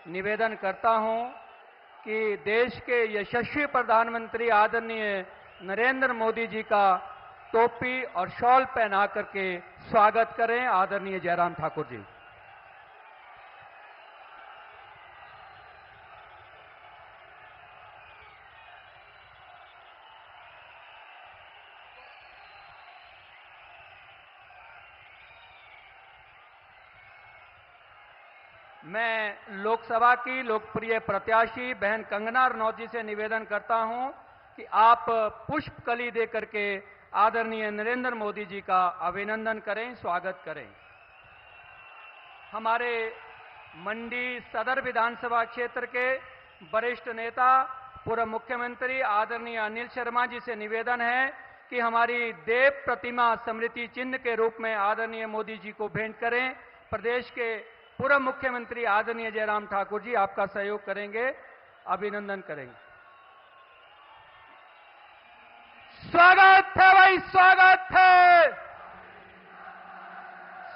निवेदन करता हूं कि देश के यशस्वी प्रधानमंत्री आदरणीय नरेंद्र मोदी जी का टोपी और शॉल पहना करके स्वागत करें। आदरणीय जयराम ठाकुर जी। मैं लोकसभा की लोकप्रिय प्रत्याशी बहन कंगना रनौत जी से निवेदन करता हूं कि आप पुष्प कली देकर के आदरणीय नरेंद्र मोदी जी का अभिनंदन करें, स्वागत करें। हमारे मंडी सदर विधानसभा क्षेत्र के वरिष्ठ नेता पूर्व मुख्यमंत्री आदरणीय अनिल शर्मा जी से निवेदन है कि हमारी देव प्रतिमा स्मृति चिन्ह के रूप में आदरणीय मोदी जी को भेंट करें। प्रदेश के पूर्व मुख्यमंत्री आदरणीय जयराम ठाकुर जी आपका सहयोग करेंगे, अभिनंदन करेंगे। स्वागत है भाई, स्वागत है,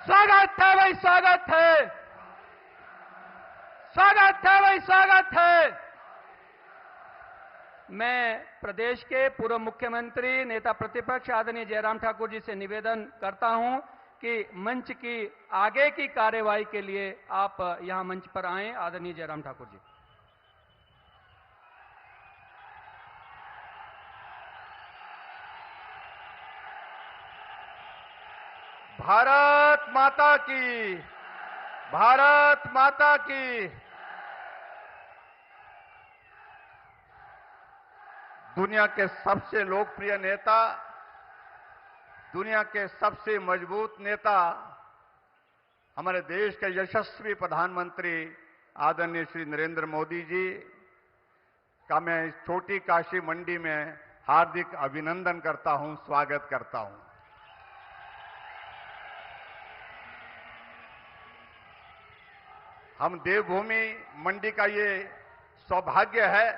स्वागत है भाई, स्वागत है, स्वागत है भाई, स्वागत है। मैं प्रदेश के पूर्व मुख्यमंत्री नेता प्रतिपक्ष आदरणीय जयराम ठाकुर जी से निवेदन करता हूं कि मंच की आगे की कार्यवाही के लिए आप यहां मंच पर आएं। आदरणीय जयराम ठाकुर जी। भारत माता की, भारत माता की। दुनिया के सबसे लोकप्रिय नेता, दुनिया के सबसे मजबूत नेता, हमारे देश के यशस्वी प्रधानमंत्री आदरणीय श्री नरेंद्र मोदी जी का मैं इस छोटी काशी मंडी में हार्दिक अभिनंदन करता हूं, स्वागत करता हूं। हम देवभूमि मंडी का ये सौभाग्य है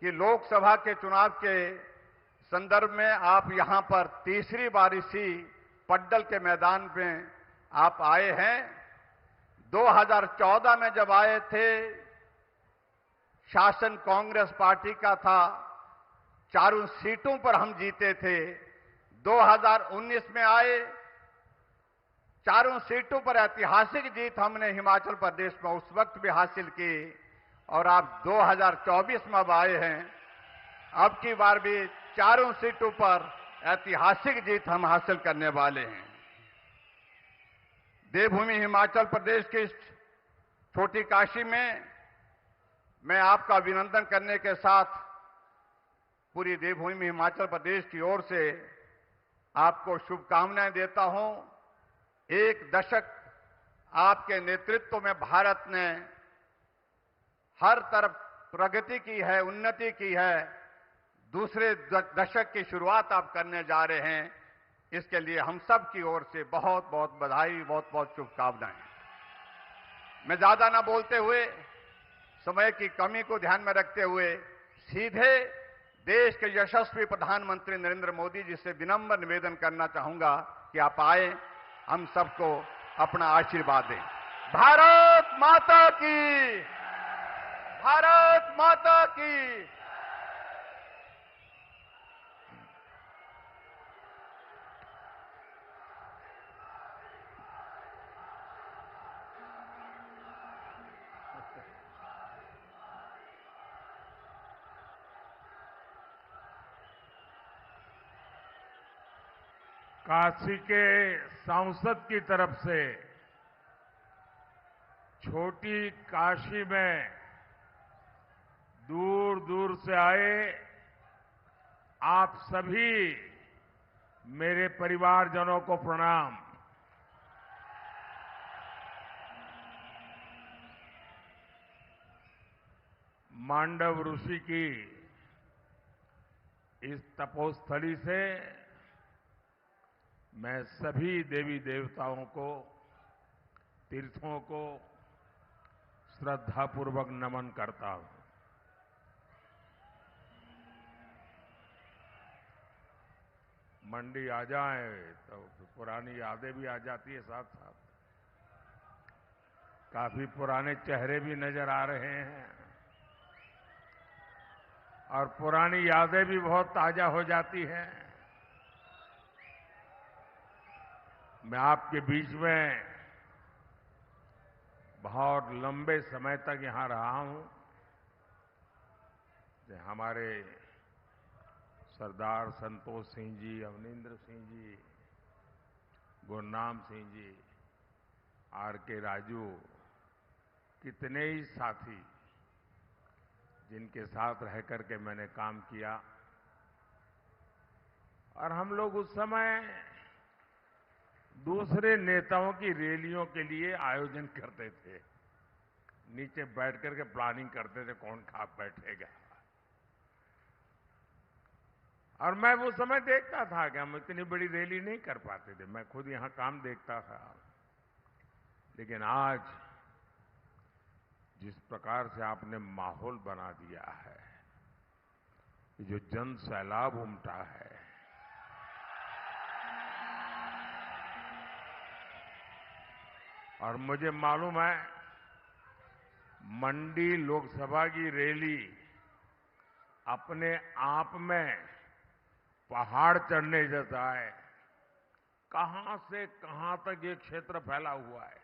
कि लोकसभा के चुनाव के संदर्भ में आप यहां पर तीसरी बार इसी पड्डल के मैदान में आप आए हैं। 2014 में जब आए थे, शासन कांग्रेस पार्टी का था, चारों सीटों पर हम जीते थे। 2019 में आए, चारों सीटों पर ऐतिहासिक जीत हमने हिमाचल प्रदेश में उस वक्त भी हासिल की और आप 2024 में अब आए हैं। अब की बार भी चारों सीटों पर ऐतिहासिक जीत हम हासिल करने वाले हैं। देवभूमि हिमाचल प्रदेश की इस छोटी काशी में मैं आपका अभिनंदन करने के साथ पूरी देवभूमि हिमाचल प्रदेश की ओर से आपको शुभकामनाएं देता हूं। एक दशक आपके नेतृत्व में भारत ने हर तरफ प्रगति की है, उन्नति की है। दूसरे दशक की शुरुआत आप करने जा रहे हैं, इसके लिए हम सब की ओर से बहुत बहुत बधाई, बहुत बहुत शुभकामनाएं। मैं ज्यादा ना बोलते हुए, समय की कमी को ध्यान में रखते हुए सीधे देश के यशस्वी प्रधानमंत्री नरेंद्र मोदी जी से विनम्र निवेदन करना चाहूंगा कि आप आए, हम सबको अपना आशीर्वाद दें। भारत माता की, भारत माता की। काशी के सांसद की तरफ से छोटी काशी में दूर दूर से आए आप सभी मेरे परिवारजनों को प्रणाम। मांडव ऋषि की इस तपोस्थली से मैं सभी देवी देवताओं को, तीर्थों को श्रद्धापूर्वक नमन करता हूं। मंडी आ जाए तो पुरानी यादें भी आ जाती है साथ साथ। काफी पुराने चेहरे भी नजर आ रहे हैं और पुरानी यादें भी बहुत ताजा हो जाती हैं। मैं आपके बीच में बहुत लंबे समय तक यहां रहा हूं। हमारे सरदार संतोष सिंह जी, अवनिंद्र सिंह जी, गुरनाम सिंह जी, आर.के. राजू, कितने ही साथी जिनके साथ रह करके मैंने काम किया। और हम लोग उस समय दूसरे नेताओं की रैलियों के लिए आयोजन करते थे। नीचे बैठ करके प्लानिंग करते थे कौन खा बैठेगा। और मैं वो समय देखता था कि हम इतनी बड़ी रैली नहीं कर पाते थे। मैं खुद यहां काम देखता था। लेकिन आज जिस प्रकार से आपने माहौल बना दिया है, जो जन सैलाब उमटा है, और मुझे मालूम है मंडी लोकसभा की रैली अपने आप में पहाड़ चढ़ने जैसा है। कहां से कहां तक ये क्षेत्र फैला हुआ है।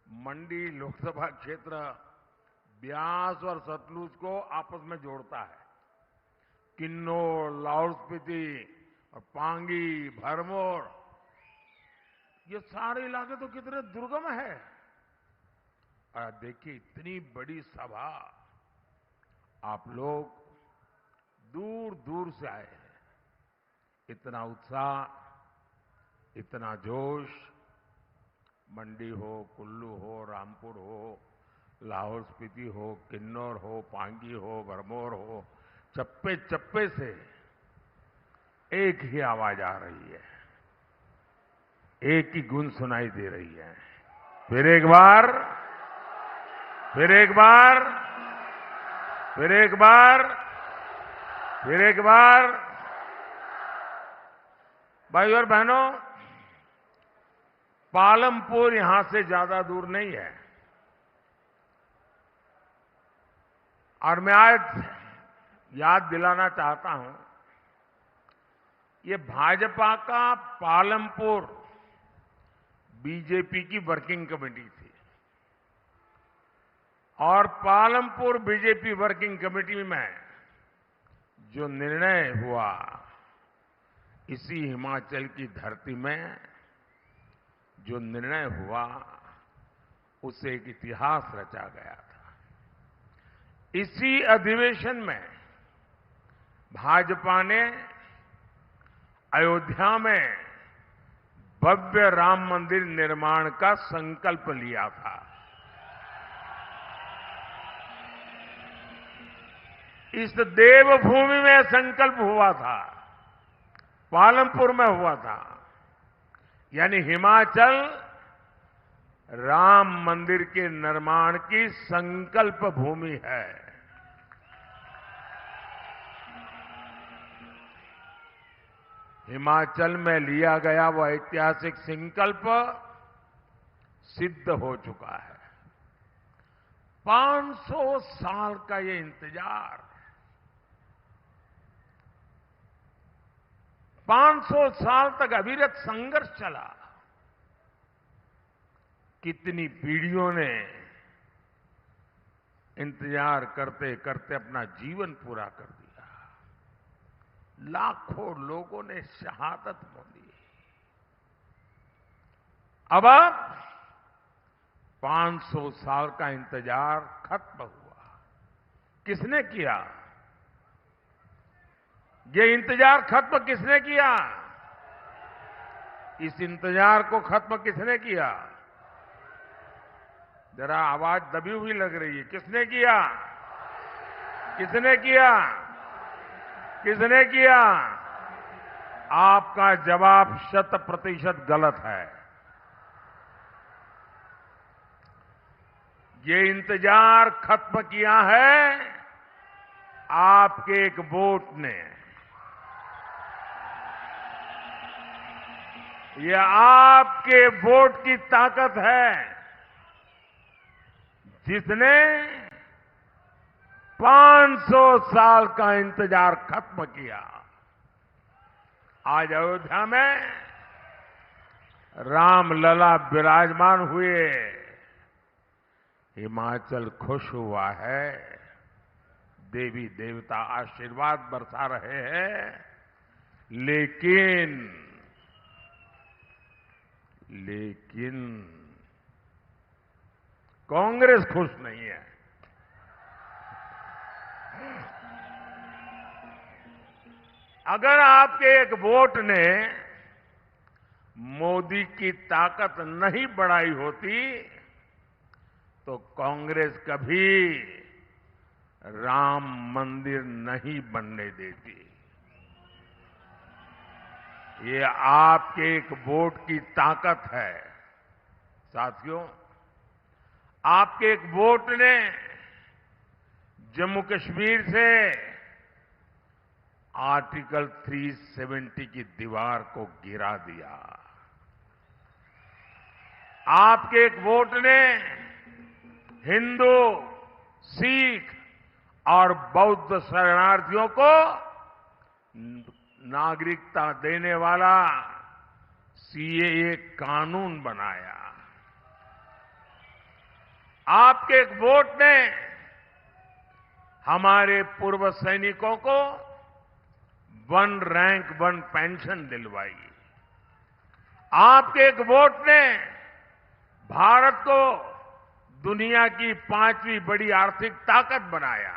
मंडी लोकसभा क्षेत्र ब्यास और सतलुज को आपस में जोड़ता है। किन्नौर, लाहौल स्पीति और पांगी, भरमौर, ये सारे इलाके तो कितने दुर्गम है। और देखिए इतनी बड़ी सभा, आप लोग दूर दूर से आए हैं। इतना उत्साह, इतना जोश, मंडी हो, कुल्लू हो, रामपुर हो, लाहौल स्पीति हो, किन्नौर हो, पांगी हो, भरमौर हो, चप्पे चप्पे से एक ही आवाज आ रही है, एक ही गूंज सुनाई दे रही है। फिर एक बार, फिर एक बार, फिर एक बार, फिर एक बार। भाइयों और बहनों, पालमपुर यहां से ज्यादा दूर नहीं है। और मैं आज याद दिलाना चाहता हूं, ये भाजपा का पालमपुर बीजेपी की वर्किंग कमेटी थी। और पालमपुर बीजेपी वर्किंग कमेटी में जो निर्णय हुआ, इसी हिमाचल की धरती में जो निर्णय हुआ, उससे एक इतिहास रचा गया था। इसी अधिवेशन में भाजपा ने अयोध्या में भव्य राम मंदिर निर्माण का संकल्प लिया था। इस देवभूमि में संकल्प हुआ था, पालमपुर में हुआ था। यानी हिमाचल राम मंदिर के निर्माण की संकल्प भूमि है। हिमाचल में लिया गया वह ऐतिहासिक संकल्प सिद्ध हो चुका है। 500 साल का ये इंतजार, 500 साल तक अविरत संघर्ष चला। कितनी पीढ़ियों ने इंतजार करते करते अपना जीवन पूरा कर दिया। लाखों लोगों ने शहादत मोली। अब 500 साल का इंतजार खत्म हुआ। किसने किया? ये इंतजार खत्म किसने किया? इस इंतजार को खत्म किसने किया? जरा आवाज दबी हुई लग रही है। किसने किया? किसने किया? किसने किया? आपका जवाब 100% गलत है। ये इंतजार खत्म किया है आपके एक वोट ने। ये आपके वोट की ताकत है। जिसने 500 साल का इंतजार खत्म किया। आज अयोध्या में रामलला विराजमान हुए, हिमाचल खुश हुआ है, देवी देवता आशीर्वाद बरसा रहे हैं, लेकिन कांग्रेस खुश नहीं है। अगर आपके एक वोट ने मोदी की ताकत नहीं बढ़ाई होती तो कांग्रेस कभी राम मंदिर नहीं बनने देती। ये आपके एक वोट की ताकत है। साथियों, आपके एक वोट ने जम्मू कश्मीर से आर्टिकल 370 की दीवार को गिरा दिया। आपके एक वोट ने हिंदू, सिख और बौद्ध शरणार्थियों को नागरिकता देने वाला सीएए कानून बनाया। आपके एक वोट ने हमारे पूर्व सैनिकों को 1 रैंक 1 पेंशन दिलवाई। आपके एक वोट ने भारत को दुनिया की 5वीं बड़ी आर्थिक ताकत बनाया।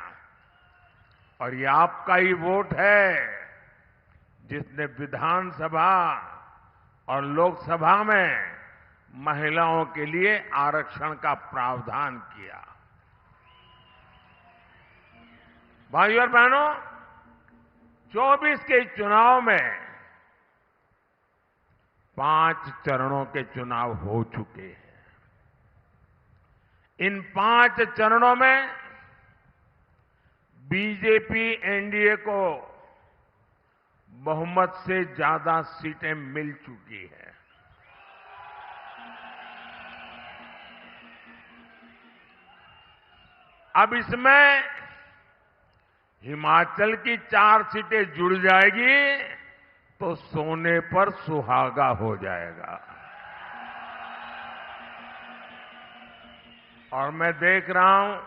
और ये आपका ही वोट है जिसने विधानसभा और लोकसभा में महिलाओं के लिए आरक्षण का प्रावधान किया। भाइयों और बहनों, 24 के चुनाव में 5 चरणों के चुनाव हो चुके हैं। इन 5 चरणों में बीजेपी एनडीए को बहुमत से ज्यादा सीटें मिल चुकी हैं। अब इसमें हिमाचल की 4 सीटें जुड़ जाएगी तो सोने पर सुहागा हो जाएगा। और मैं देख रहा हूं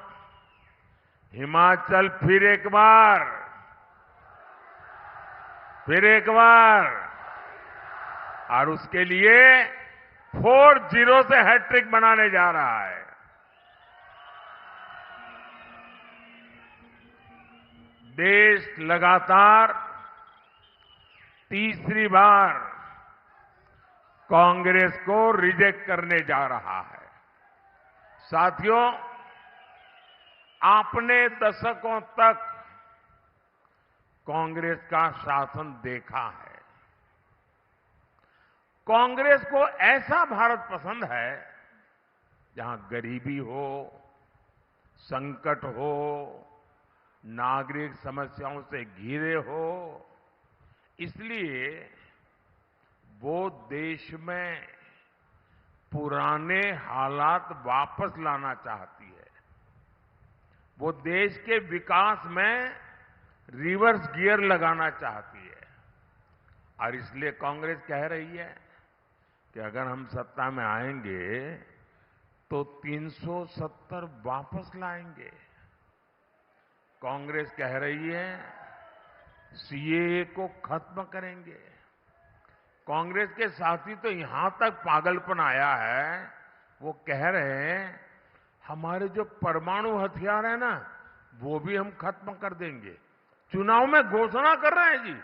हिमाचल फिर एक बार और उसके लिए 4-0 से हैट्रिक बनाने जा रहा है। देश लगातार तीसरी बार कांग्रेस को रिजेक्ट करने जा रहा है। साथियों, आपने दशकों तक कांग्रेस का शासन देखा है। कांग्रेस को ऐसा भारत पसंद है जहां गरीबी हो, संकट हो, नागरिक समस्याओं से घिरे हो। इसलिए वो देश में पुराने हालात वापस लाना चाहती है। वो देश के विकास में रिवर्स गियर लगाना चाहती है। और इसलिए कांग्रेस कह रही है कि अगर हम सत्ता में आएंगे तो 370 वापस लाएंगे। कांग्रेस कह रही है सीएए को खत्म करेंगे। कांग्रेस के साथी तो यहां तक पागलपन आया है, वो कह रहे हैं हमारे जो परमाणु हथियार है ना, वो भी हम खत्म कर देंगे। चुनाव में घोषणा कर रहे हैं जी।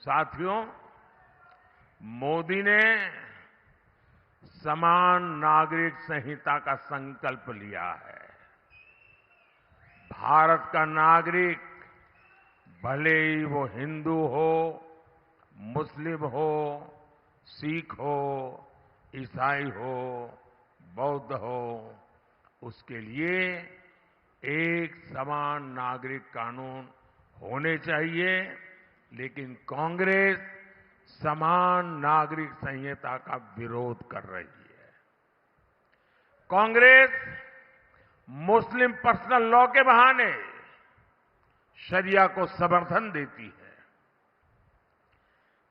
साथियों, मोदी ने समान नागरिक संहिता का संकल्प लिया है। भारत का नागरिक भले ही वो हिंदू हो, मुस्लिम हो, सिख हो, ईसाई हो, बौद्ध हो, उसके लिए एक समान नागरिक कानून होने चाहिए। लेकिन कांग्रेस समान नागरिक संहिता का विरोध कर रही है। कांग्रेस मुस्लिम पर्सनल लॉ के बहाने शरिया को समर्थन देती है।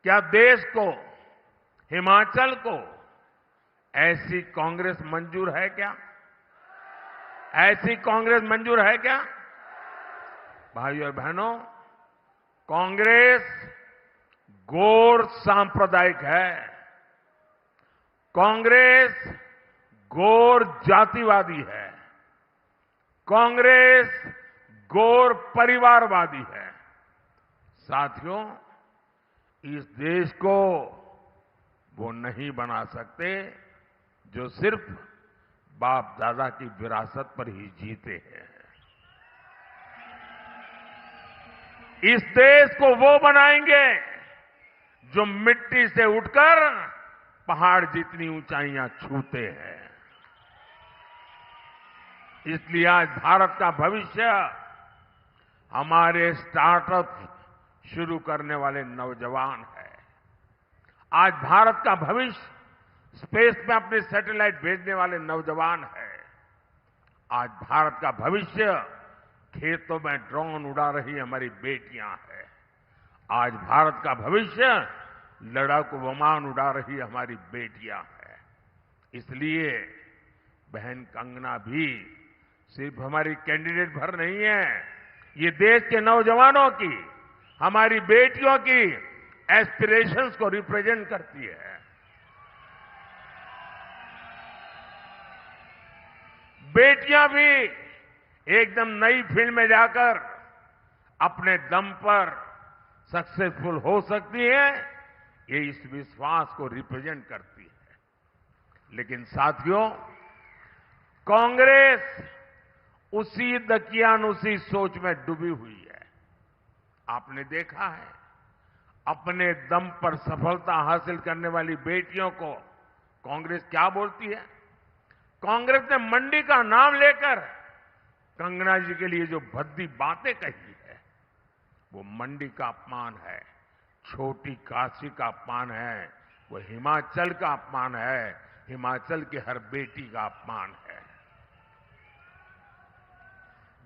क्या देश को, हिमाचल को ऐसी कांग्रेस मंजूर है क्या? ऐसी कांग्रेस मंजूर है क्या? भाइयों और बहनों, कांग्रेस गौर सांप्रदायिक है। कांग्रेस गौर जातिवादी है। कांग्रेस गौर परिवारवादी है। साथियों, इस देश को वो नहीं बना सकते जो सिर्फ बाप दादा की विरासत पर ही जीते हैं। इस देश को वो बनाएंगे जो मिट्टी से उठकर पहाड़ जितनी ऊंचाइयां छूते हैं। इसलिए आज भारत का भविष्य हमारे स्टार्टअप शुरू करने वाले नौजवान है। आज भारत का भविष्य स्पेस में अपने सैटेलाइट भेजने वाले नौजवान है। आज भारत का भविष्य खेतों में ड्रोन उड़ा रही हमारी बेटियां हैं। आज भारत का भविष्य लड़ाकू विमान उड़ा रही हमारी बेटियां हैं। इसलिए बहन कंगना भी सिर्फ हमारी कैंडिडेट भर नहीं है, ये देश के नौजवानों की, हमारी बेटियों की एस्पिरेशंस को रिप्रेजेंट करती है। बेटियां भी एकदम नई फील्ड में जाकर अपने दम पर सक्सेसफुल हो सकती है, ये इस विश्वास को रिप्रेजेंट करती है। लेकिन साथियों, कांग्रेस उसी दकियानुसी सोच में डूबी हुई है। आपने देखा है, अपने दम पर सफलता हासिल करने वाली बेटियों को कांग्रेस क्या बोलती है? कांग्रेस ने मंडी का नाम लेकर कंगना जी के लिए जो भद्दी बातें कही है, वो मंडी का अपमान है, छोटी काशी का अपमान है, वो हिमाचल का अपमान है, हिमाचल की हर बेटी का अपमान है।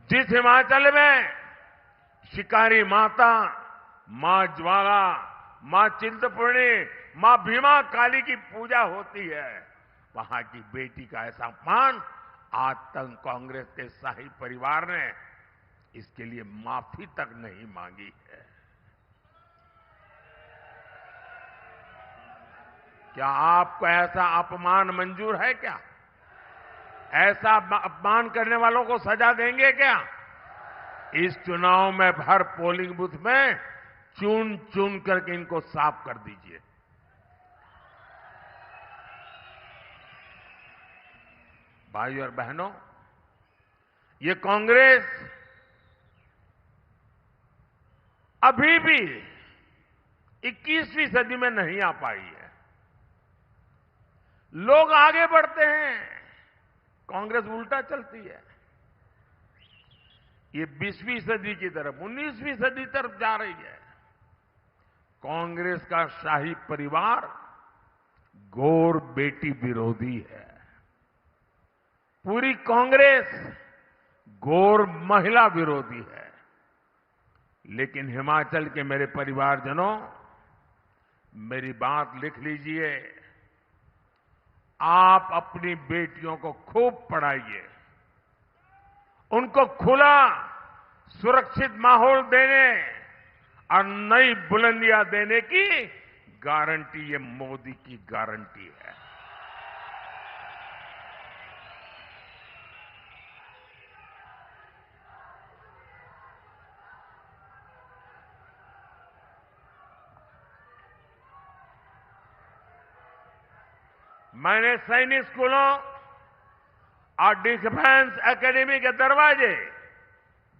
जिस हिमाचल में शिकारी माता, मां ज्वाला, मां चिंतपूर्णी, मां भीमा काली की पूजा होती है, वहां की बेटी का ऐसा अपमान आज तक कांग्रेस के शाही परिवार ने इसके लिए माफी तक नहीं मांगी है। क्या आपको ऐसा अपमान मंजूर है क्या? ऐसा अपमान करने वालों को सजा देंगे क्या? इस चुनाव में हर पोलिंग बूथ में चुन चुन करके इनको साफ कर दीजिए। भाइयों और बहनों, ये कांग्रेस अभी भी 21वीं सदी में नहीं आ पाई है। लोग आगे बढ़ते हैं, कांग्रेस उल्टा चलती है। ये 20वीं सदी की तरफ, 19वीं सदी तरफ जा रही है। कांग्रेस का शाही परिवार गौर बेटी विरोधी है। पूरी कांग्रेस गौर महिला विरोधी है। लेकिन हिमाचल के मेरे परिवारजनों, मेरी बात लिख लीजिए। आप अपनी बेटियों को खूब पढ़ाइए, उनको खुला सुरक्षित माहौल देने और नई बुलंदियां देने की गारंटी ये मोदी की गारंटी है। मैंने सैनिक स्कूलों और डिफेंस एकेडमी के दरवाजे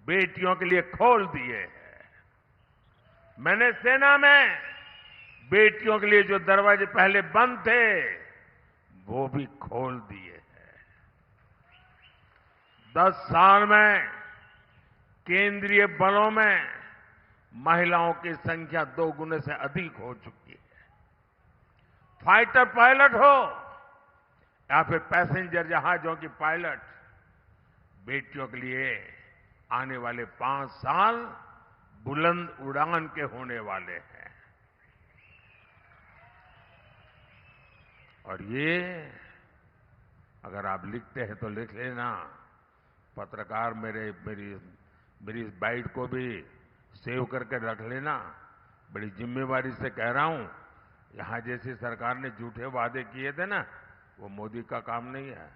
बेटियों के लिए खोल दिए हैं। मैंने सेना में बेटियों के लिए जो दरवाजे पहले बंद थे, वो भी खोल दिए हैं। 10 साल में केंद्रीय बलों में महिलाओं की संख्या 2 गुने से अधिक हो चुकी है। फाइटर पायलट हो या फिर पैसेंजर जहाजों की पायलट, बेटियों के लिए आने वाले 5 साल बुलंद उड़ान के होने वाले हैं। और ये अगर आप लिखते हैं तो लिख लेना, पत्रकार मेरी इस बाइट को भी सेव करके रख लेना। बड़ी जिम्मेवारी से कह रहा हूं, यहां जैसी सरकार ने झूठे वादे किए थे ना, वो मोदी का काम नहीं है।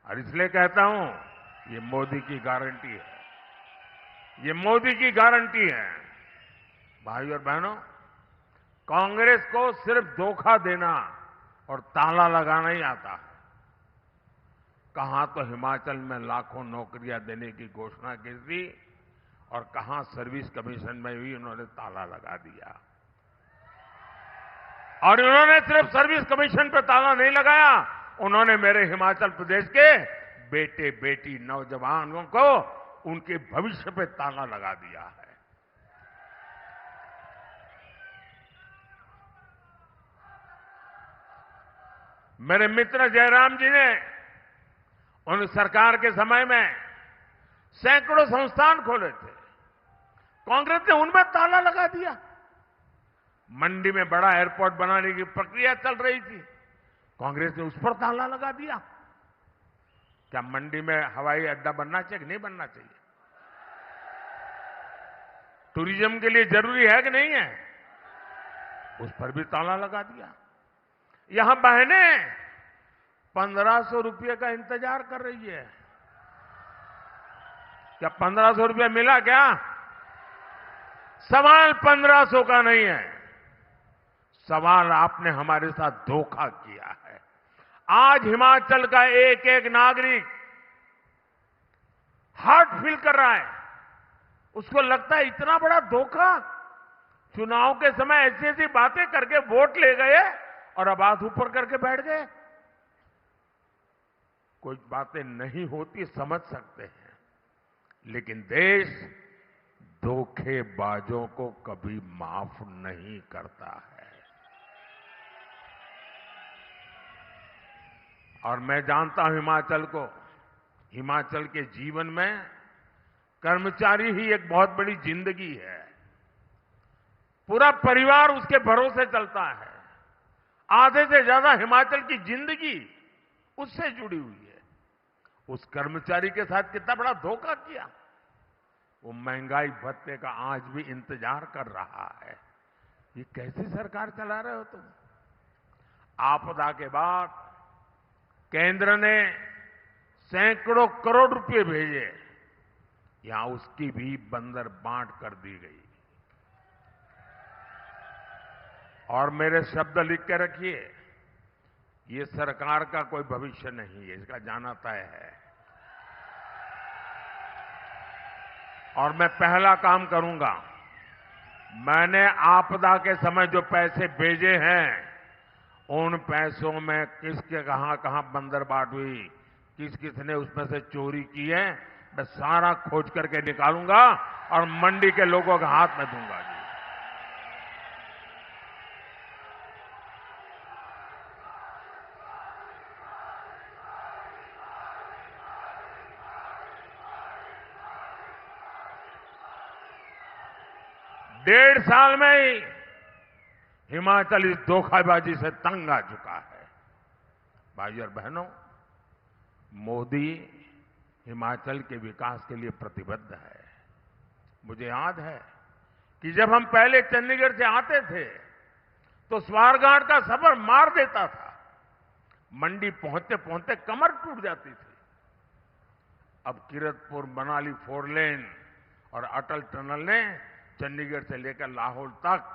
और इसलिए कहता हूं, ये मोदी की गारंटी है, ये मोदी की गारंटी है। भाई और बहनों, कांग्रेस को सिर्फ धोखा देना और ताला लगाना ही आता है। कहां तो हिमाचल में लाखों नौकरियां देने की घोषणा की थी और कहां सर्विस कमीशन में भी उन्होंने ताला लगा दिया। और उन्होंने सिर्फ सर्विस कमीशन पर ताला नहीं लगाया, उन्होंने मेरे हिमाचल प्रदेश के बेटे बेटी नौजवानों को उनके भविष्य पे ताला लगा दिया है। मेरे मित्र जयराम जी ने उन सरकार के समय में सैकड़ों संस्थान खोले थे, कांग्रेस ने उनमें ताला लगा दिया। मंडी में बड़ा एयरपोर्ट बनाने की प्रक्रिया चल रही थी, कांग्रेस ने उस पर ताला लगा दिया। क्या मंडी में हवाई अड्डा बनना चाहिए कि नहीं बनना चाहिए? टूरिज्म के लिए जरूरी है कि नहीं है? उस पर भी ताला लगा दिया। यहां बहनें 1500 रुपये का इंतजार कर रही है। क्या 1500 रुपया मिला क्या? सवाल 1500 का नहीं है, सवाल आपने हमारे साथ धोखा किया है। आज हिमाचल का एक एक नागरिक हार्ट फील कर रहा है, उसको लगता है इतना बड़ा धोखा। चुनाव के समय ऐसी ऐसी बातें करके वोट ले गए और अब हाथ ऊपर करके बैठ गए। कुछ बातें नहीं होती, समझ सकते हैं, लेकिन देश धोखेबाजों को कभी माफ नहीं करता है। और मैं जानता हूं हिमाचल को, हिमाचल के जीवन में कर्मचारी ही एक बहुत बड़ी जिंदगी है। पूरा परिवार उसके भरोसे चलता है। आधे से ज्यादा हिमाचल की जिंदगी उससे जुड़ी हुई है। उस कर्मचारी के साथ कितना बड़ा धोखा किया। वो महंगाई भत्ते का आज भी इंतजार कर रहा है। ये कैसी सरकार चला रहे हो तुम? आपदा के बाद केंद्र ने सैकड़ों करोड़ रुपए भेजे, यहां उसकी भी बंदर बांट कर दी गई। और मेरे शब्द लिख के रखिए, ये सरकार का कोई भविष्य नहीं है, इसका जाना तय है। और मैं पहला काम करूंगा, मैंने आपदा के समय जो पैसे भेजे हैं, उन पैसों में किसके कहां बंदरबाट हुई, किस किसने उसमें से चोरी की है, मैं सारा खोज करके निकालूंगा और मंडी के लोगों के हाथ में दूंगा जी। डेढ़ साल में ही हिमाचल इस धोखाबाजी से तंग आ चुका है। भाई और बहनों, मोदी हिमाचल के विकास के लिए प्रतिबद्ध है। मुझे याद है कि जब हम पहले चंडीगढ़ से आते थे तो स्वारघाट का सफर मार देता था। मंडी पहुंचते पहुंचते कमर टूट जाती थी। अब किरतपुर मनाली 4 लेन और अटल टनल ने चंडीगढ़ से लेकर लाहौल तक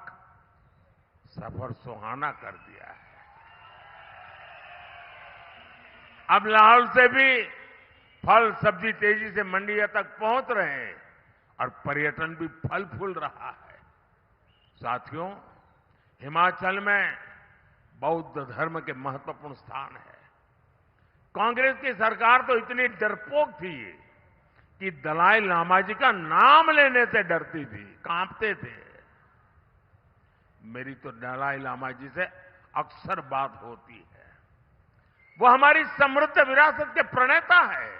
सफर सुहाना कर दिया है। अब लाहौल से भी फल सब्जी तेजी से मंडियों तक पहुंच रहे हैं और पर्यटन भी फल फूल रहा है। साथियों, हिमाचल में बौद्ध धर्म के महत्वपूर्ण स्थान है। कांग्रेस की सरकार तो इतनी डरपोक थी कि दलाई लामा जी का नाम लेने से डरती थी, कांपते थे। मेरी तो दलाई लामा जी से अक्सर बात होती है। वो हमारी समृद्ध विरासत के प्रणेता है।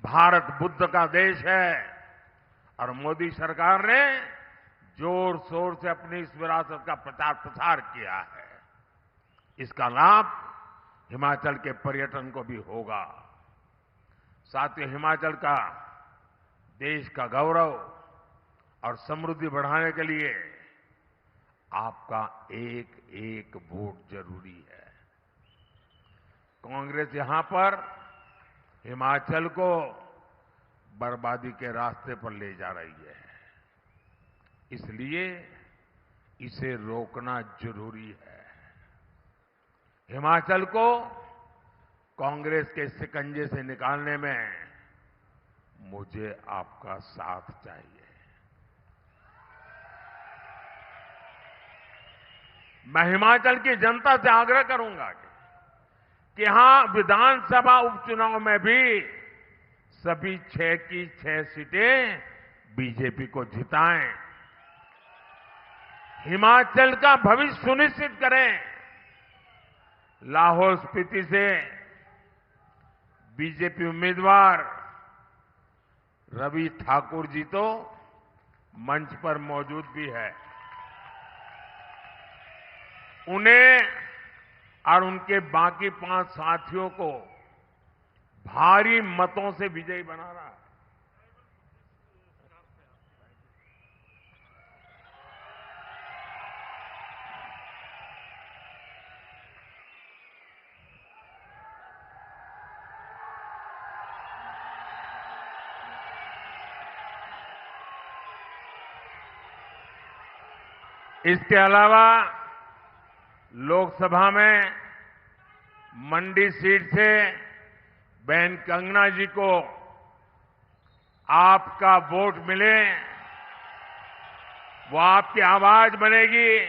भारत बुद्ध का देश है और मोदी सरकार ने जोर शोर से अपनी इस विरासत का प्रचार प्रसार किया है। इसका लाभ हिमाचल के पर्यटन को भी होगा। साथियों, हिमाचल का देश का गौरव और समृद्धि बढ़ाने के लिए आपका एक एक वोट जरूरी है। कांग्रेस यहां पर हिमाचल को बर्बादी के रास्ते पर ले जा रही है, इसलिए इसे रोकना जरूरी है। हिमाचल को कांग्रेस के शिकंजे से निकालने में मुझे आपका साथ चाहिए। मैं हिमाचल की जनता से आग्रह करूंगा कि यहां विधानसभा उपचुनाव में भी सभी 6 की 6 सीटें बीजेपी को जिताएं। हिमाचल का भविष्य सुनिश्चित करें। लाहौल स्पीति से बीजेपी उम्मीदवार रवि ठाकुर जी तो मंच पर मौजूद भी है। उन्हें और उनके बाकी 5 साथियों को भारी मतों से विजयी बनाना है। इसके अलावा लोकसभा में मंडी सीट से बहन कंगना जी को आपका वोट मिले, वो आपकी आवाज बनेगी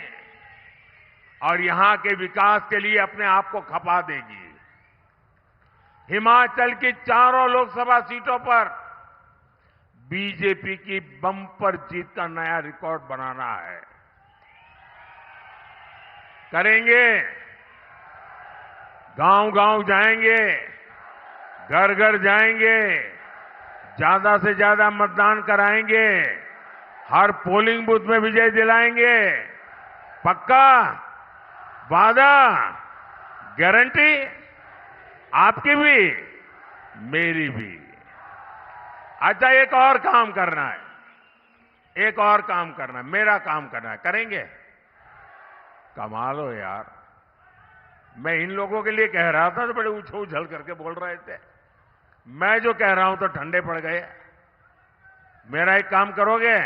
और यहां के विकास के लिए अपने आप को खपा देगी। हिमाचल की चारों लोकसभा सीटों पर बीजेपी की बम्पर जीत का नया रिकॉर्ड बनाना है। करेंगे, गांव-गांव जाएंगे, घर-घर जाएंगे, ज्यादा से ज्यादा मतदान कराएंगे, हर पोलिंग बूथ में विजय दिलाएंगे। पक्का? वादा? गारंटी? आपकी भी, मेरी भी। अच्छा, एक और काम करना है, एक और काम करना है, मेरा काम करना है। करेंगे? कमाल हो यार, मैं इन लोगों के लिए कह रहा था तो बड़े उछल करके बोल रहे थे। मैं जो कह रहा हूं तो ठंडे पड़ गए। मेरा एक काम करोगे?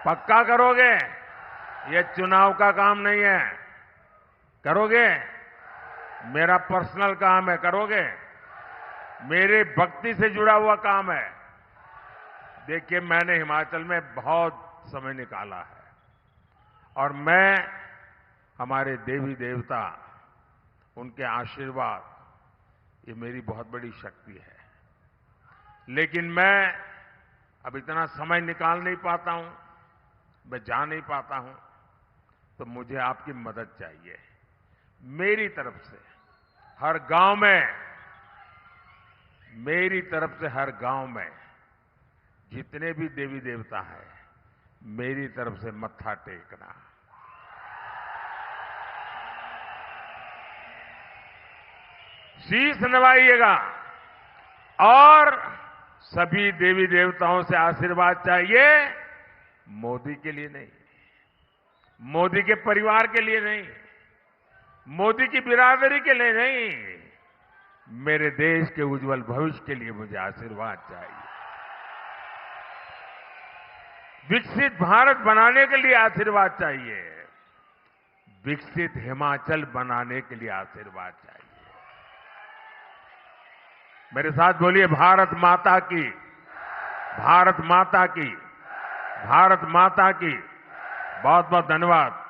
पक्का करोगे? ये चुनाव का काम नहीं है। करोगे? मेरा पर्सनल काम है। करोगे? मेरे भक्ति से जुड़ा हुआ काम है। देखिए, मैंने हिमाचल में बहुत समय निकाला है और मैं, हमारे देवी देवता, उनके आशीर्वाद, ये मेरी बहुत बड़ी शक्ति है। लेकिन मैं अब इतना समय निकाल नहीं पाता हूं, मैं जा नहीं पाता हूं, तो मुझे आपकी मदद चाहिए। मेरी तरफ से हर गांव में, मेरी तरफ से हर गांव में जितने भी देवी देवता हैं, मेरी तरफ से मत्था टेकना। शीश नवाइएगा और सभी देवी देवताओं से आशीर्वाद चाहिए। मोदी के लिए नहीं, मोदी के परिवार के लिए नहीं, मोदी की बिरादरी के लिए नहीं, मेरे देश के उज्जवल भविष्य के लिए मुझे आशीर्वाद चाहिए। विकसित भारत बनाने के लिए आशीर्वाद चाहिए, विकसित हिमाचल बनाने के लिए आशीर्वाद चाहिए। मेरे साथ बोलिए, भारत माता की, भारत माता की, भारत माता की। बहुत बहुत धन्यवाद।